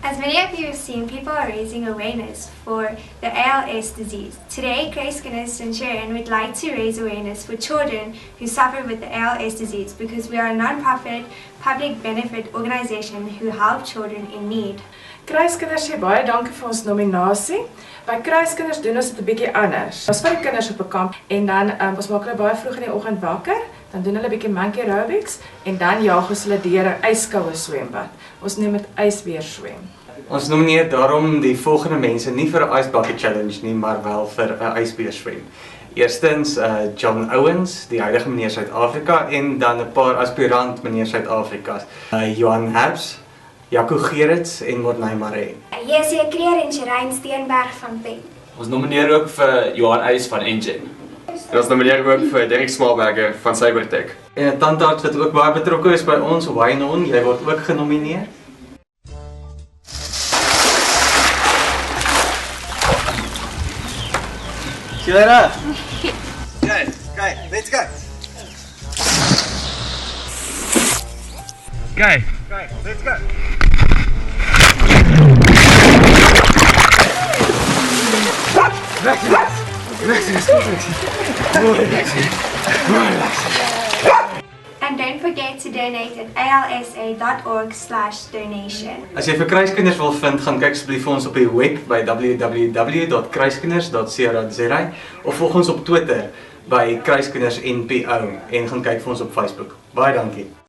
As many of you have seen, people are raising awareness for the ALS disease. Today, Grace Guinness and Sharon would like to raise awareness for children who suffer with the ALS disease because we are a non-profit, public benefit organisation who help children in need. Kruiskinders sê baie dankie vir ons nominasie. By Kruiskinders doen ons dit 'n bietjie anders. Ons vat die kinders op 'n kamp en dan ons maak hulle baie vroeg in die oggend wakker, dan doen hulle 'n bietjie monkey aerobics en dan jaag ons hulle deur 'n ijskoue swembad. Ons noem dit ysbeer swem. Ons nomineer daarom die volgende mense nie vir 'n Ice Bucket Challenge nie, maar wel vir 'n ysbeer swem. Eerstens John Owens, die huidige meneer Suid-Afrika, en dan 'n paar aspirant meneer Suid-Afrikas. Johan Herbs, Jaco Gerrits en Morney Maree. Jessie Kreer en Shireen Steenberg van PEN. Ons nomineer ook vir Johan Eys van Engen. En ons nomineer ook vir Derek Smallberger van Cybertech. En 'n tandarts wat ook baie betrokke is by ons, Wayne, jy word ook genomineer. Kira! Okay, let's go! Okay, let's go! And don't forget to donate at alsa.org/donation. As jy vir Kruiskinders wil vind, gaan kyk asseblief vir ons op die web by www.kruiskinders.co.za of volg ons op Twitter by Kruiskinders NPO en gaan kyk vir ons op Facebook. Baie dankie.